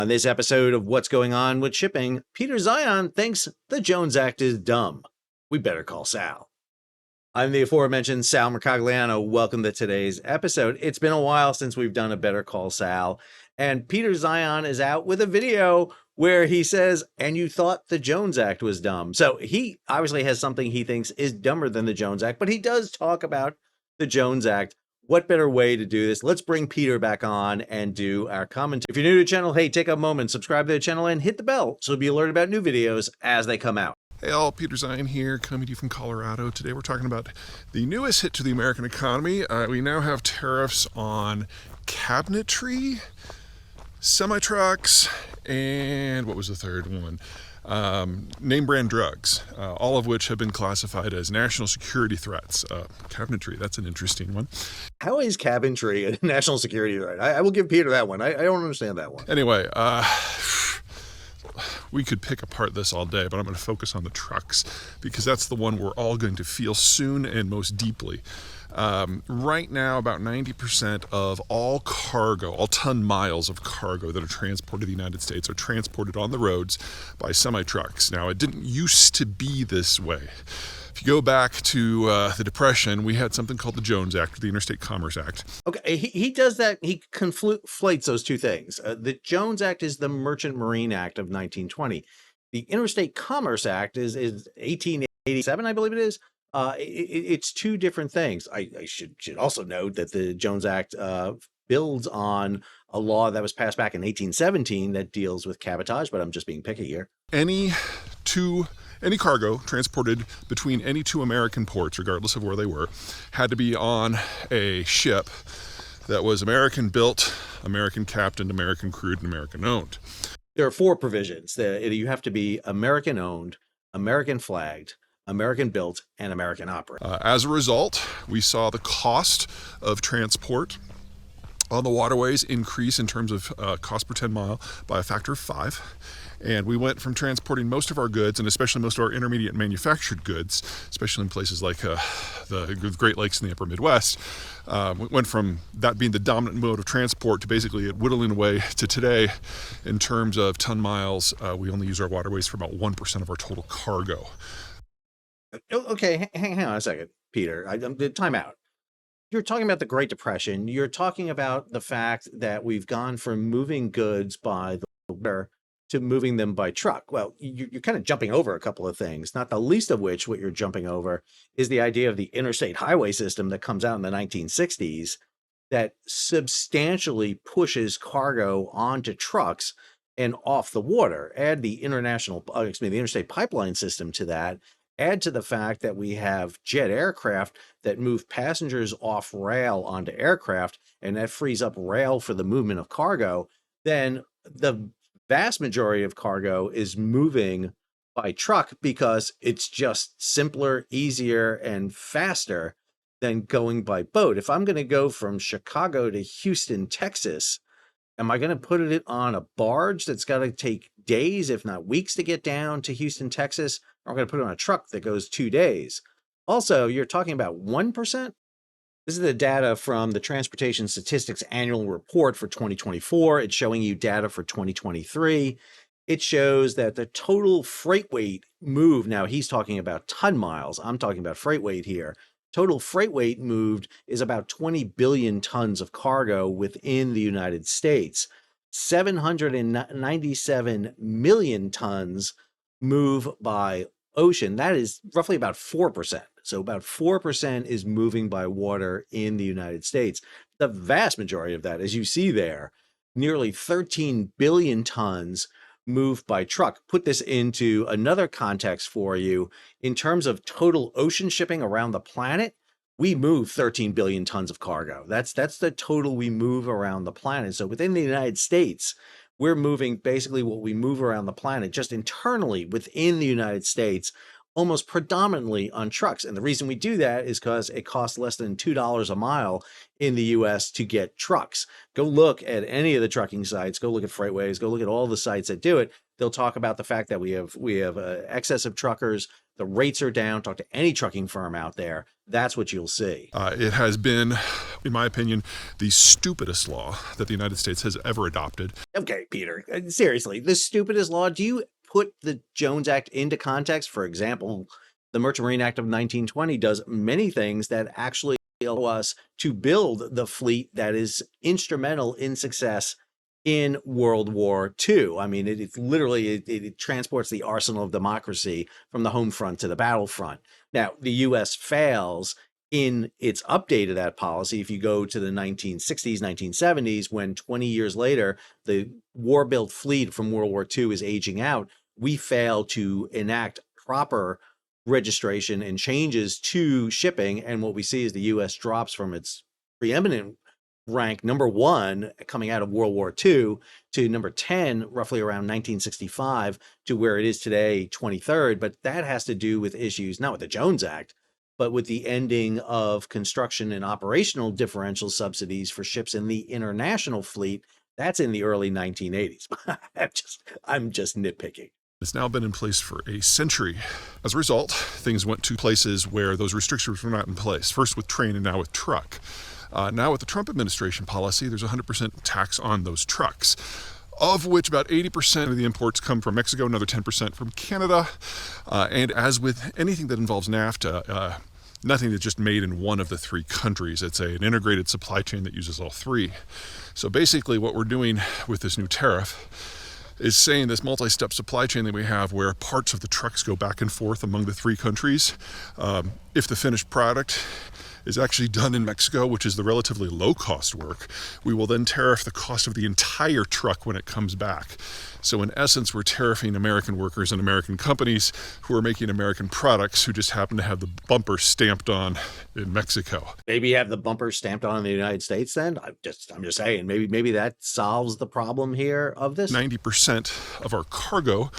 On this episode of What's Going On with Shipping, Peter Zeihan thinks the Jones Act is dumb. We better call Sal. I'm the aforementioned Sal Mercogliano. Welcome to today's episode. It's been a while since we've done a Better Call Sal, and Peter Zeihan is out with a video where he says, and you thought the Jones Act was dumb. So he obviously has something he thinks is dumber than the Jones Act, but he does talk about the Jones Act. What better way to do this? Let's bring Peter back on and do our commentary. If you're new to the channel, hey, take a moment, subscribe to the channel, and hit the bell so you'll be alerted about new videos as they come out. Hey all, Peter Zeihan here, coming to you from Colorado. Today we're talking about the newest hit to the American economy. We now have tariffs on cabinetry, semi-trucks, and what was the third one? Name brand drugs, all of which have been classified as national security threats. Cabinetry, that's an interesting one. How is cabinetry a national security threat? I will give Peter that one. I don't understand that one. Anyway, we could pick apart this all day, but I'm going to focus on the trucks because that's the one we're all going to feel soon and most deeply. Right now, about 90% of all cargo, all ton miles of cargo that are transported to the United States are transported on the roads by semi-trucks. Now, it didn't used to be this way. If you go back to the Depression, we had something called the Jones Act, the Interstate Commerce Act. Okay, he does that. He conflates those two things. The Jones Act is the Merchant Marine Act of 1920. The Interstate Commerce Act is 1887, I believe it is. It's two different things. I should also note that the Jones Act builds on a law that was passed back in 1817 that deals with cabotage, but I'm just being picky here. Any cargo transported between any two American ports, regardless of where they were, had to be on a ship that was American built, American captained, American crewed, and American owned. There are four provisions. You have to be American owned, American flagged, American built, and American operated. As a result, we saw the cost of transport on the waterways increase in terms of cost per 10 mile by a factor of 5. And we went from transporting most of our goods, and especially most of our intermediate manufactured goods, especially in places like the Great Lakes and the upper Midwest, we went from that being the dominant mode of transport to basically it whittling away to today. In terms of ton miles, we only use our waterways for about 1% of our total cargo. Okay, hang on a second, Peter. Time out. You're talking about the Great Depression. You're talking about the fact that we've gone from moving goods by the water to moving them by truck. Well, you're kind of jumping over a couple of things, not the least of which what you're jumping over is the idea of the interstate highway system that comes out in the 1960s that substantially pushes cargo onto trucks and off the water. Add the the interstate pipeline system to that. Add to the fact that we have jet aircraft that move passengers off rail onto aircraft, and that frees up rail for the movement of cargo, then the vast majority of cargo is moving by truck because it's just simpler, easier, and faster than going by boat. If I'm going to go from Chicago to Houston, Texas, am I going to put it on a barge that's got to take days, if not weeks, to get down to Houston, Texas? Or I'm going to put it on a truck that goes 2 days. Also, you're talking about 1%? This is the data from the Transportation Statistics Annual Report for 2024. It's showing you data for 2023. It shows that the total freight weight moved, now he's talking about ton miles, I'm talking about freight weight here. Total freight weight moved is about 20 billion tons of cargo within the United States. 797 million tons move by ocean. That is roughly about 4%. So about 4% is moving by water in the United States. The vast majority of that, as you see there, nearly 13 billion tons move by truck. Put this into another context for you. In terms of total ocean shipping around the planet, we move 13 billion tons of cargo. That's the total we move around the planet. So within the United States, we're moving basically what we move around the planet just internally within the United States almost predominantly on trucks. And the reason we do that is because it costs less than $2 a mile in the US to get trucks. Go look at any of the trucking sites, go look at Freightways, go look at all the sites that do it. They'll talk about the fact that we have excess of truckers. The rates are down. Talk to any trucking firm out there. That's what you'll see. It has been, in my opinion, the stupidest law that the United States has ever adopted. Okay, Peter, seriously, the stupidest law. Do you put the Jones Act into context? For example, the Merchant Marine Act of 1920 does many things that actually allow us to build the fleet that is instrumental in success in World War II. I mean, it literally it transports the arsenal of democracy from the home front to the battlefront. Now, the U.S. fails in its update of that policy. If you go to the 1960s, 1970s, when 20 years later, the war-built fleet from World War II is aging out, we fail to enact proper registration and changes to shipping. And what we see is the U.S. drops from its preeminent rank number 1 coming out of World War II to number 10 roughly around 1965 to where it is today, 23rd. But that has to do with issues not with the Jones Act, but with the ending of construction and operational differential subsidies for ships in the international fleet. That's in the early 1980s. I'm just nitpicking. It's now been in place for a century. As a result, things went to places where those restrictions were not in place. First with train and now with truck. Now with the Trump administration policy, there's 100% tax on those trucks, of which about 80% of the imports come from Mexico, another 10% from Canada. And as with anything that involves NAFTA, nothing that's just made in one of the 3 countries. It's an integrated supply chain that uses all 3. So basically what we're doing with this new tariff is saying this multi-step supply chain that we have where parts of the trucks go back and forth among the 3 countries. If the finished product is actually done in Mexico, which is the relatively low-cost work, we will then tariff the cost of the entire truck when it comes back. So in essence, we're tariffing American workers and American companies who are making American products who just happen to have the bumper stamped on in Mexico. Maybe have the bumper stamped on in the United States then? I'm just saying, maybe that solves the problem here of this. 90% of our cargo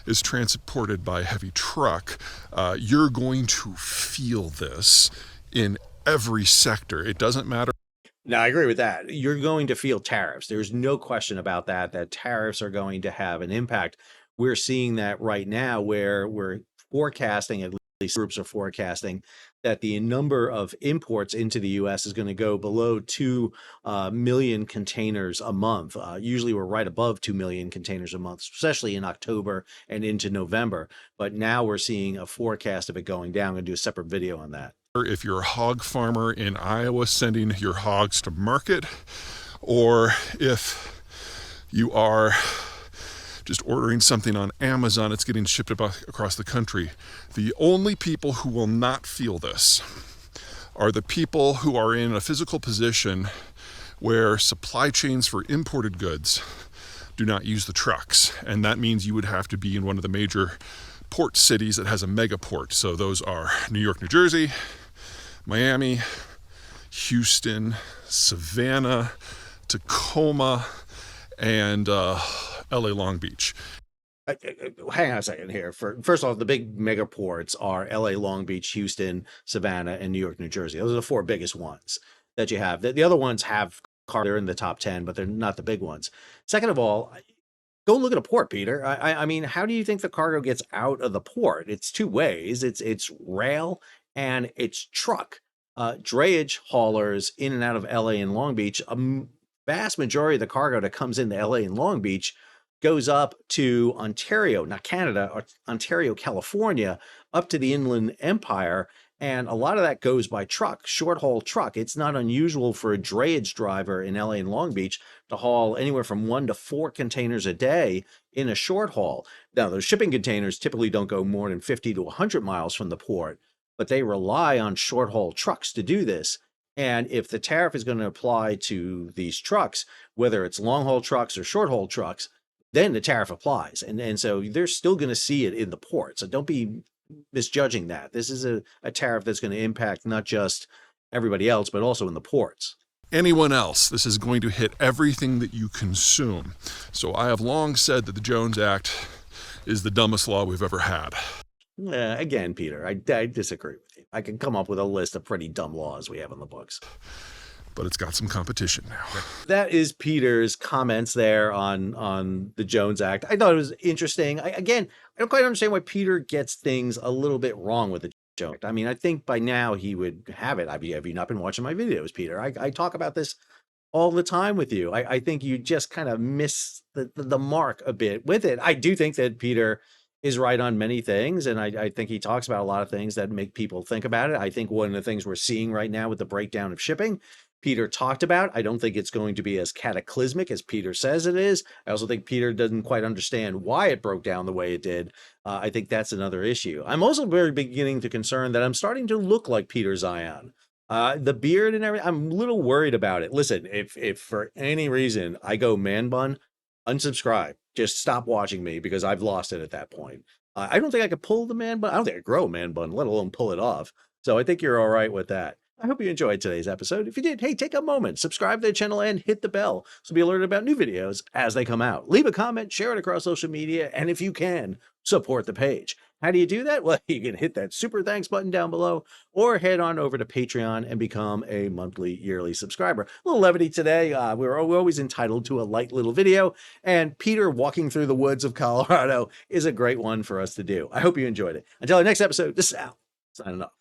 is transported by heavy truck. You're going to feel this in every sector. It doesn't matter. No, I agree with that. You're going to feel tariffs. There's no question about that tariffs are going to have an impact. We're seeing that right now where we're forecasting, at least groups are forecasting, that the number of imports into the U.S. is going to go below 2 million containers a month. Usually we're right above 2 million containers a month, especially in October and into November. But now we're seeing a forecast of it going down. I'm going to do a separate video on that. If you're a hog farmer in Iowa sending your hogs to market, or if you are just ordering something on Amazon, it's getting shipped across the country. The only people who will not feel this are the people who are in a physical position where supply chains for imported goods do not use the trucks. And that means you would have to be in one of the major port cities that has a mega port. So those are New York, New Jersey, Miami, Houston, Savannah, Tacoma, and LA Long Beach. Hang on a second here. First off, the big mega ports are LA Long Beach, Houston, Savannah, and New York, New Jersey. Those are the 4 biggest ones that you have. The other ones have cars. They're in the top 10, but they're not the big ones. Second of all, go look at a port, Peter. I mean, how do you think the cargo gets out of the port? It's 2 ways. It's rail and it's truck. Drayage haulers in and out of LA and Long Beach, a vast majority of the cargo that comes into LA and Long Beach goes up to Ontario, not Canada, or Ontario, California, up to the Inland Empire. And a lot of that goes by truck, short haul truck. It's not unusual for a drayage driver in LA and Long Beach to haul anywhere from 1 to 4 containers a day in a short haul. Now, those shipping containers typically don't go more than 50 to 100 miles from the port, but they rely on short haul trucks to do this. And if the tariff is going to apply to these trucks, whether it's long haul trucks or short haul trucks, then the tariff applies. And so they're still going to see it in the port. So don't be misjudging that. This is a tariff that's going to impact not just everybody else, but also in the ports. Anyone else, this is going to hit everything that you consume. So I have long said that the Jones Act is the dumbest law we've ever had. Again, Peter, I disagree with you. I can come up with a list of pretty dumb laws we have in the books. But it's got some competition now. That is Peter's comments there on the Jones Act. I thought it was interesting. Again, I don't quite understand why Peter gets things a little bit wrong with the Jones Act. I mean, I think by now he would have it. Have you not been watching my videos, Peter? I talk about this all the time with you. I think you just kind of miss the mark a bit with it. I do think that Peter is right on many things, and I think he talks about a lot of things that make people think about it. I think one of the things we're seeing right now with the breakdown of shipping, Peter talked about. I don't think it's going to be as cataclysmic as Peter says it is. I also think Peter doesn't quite understand why it broke down the way it did. I think that's another issue. I'm also very beginning to concern that I'm starting to look like Peter Zeihan. The beard and everything, I'm a little worried about it. Listen, if for any reason I go man bun, unsubscribe. Just stop watching me because I've lost it at that point. I don't think I could pull the man bun. I don't think I grow a man bun, let alone pull it off. So I think you're all right with that. I hope you enjoyed today's episode. If you did, hey, take a moment, subscribe to the channel and hit the bell so be alerted about new videos as they come out. Leave a comment, share it across social media, and if you can, support the page. How do you do that? Well, you can hit that super thanks button down below or head on over to Patreon and become a monthly, yearly subscriber. A little levity today. We're always entitled to a light little video, and Peter walking through the woods of Colorado is a great one for us to do. I hope you enjoyed it. Until our next episode, this is Al, signing off.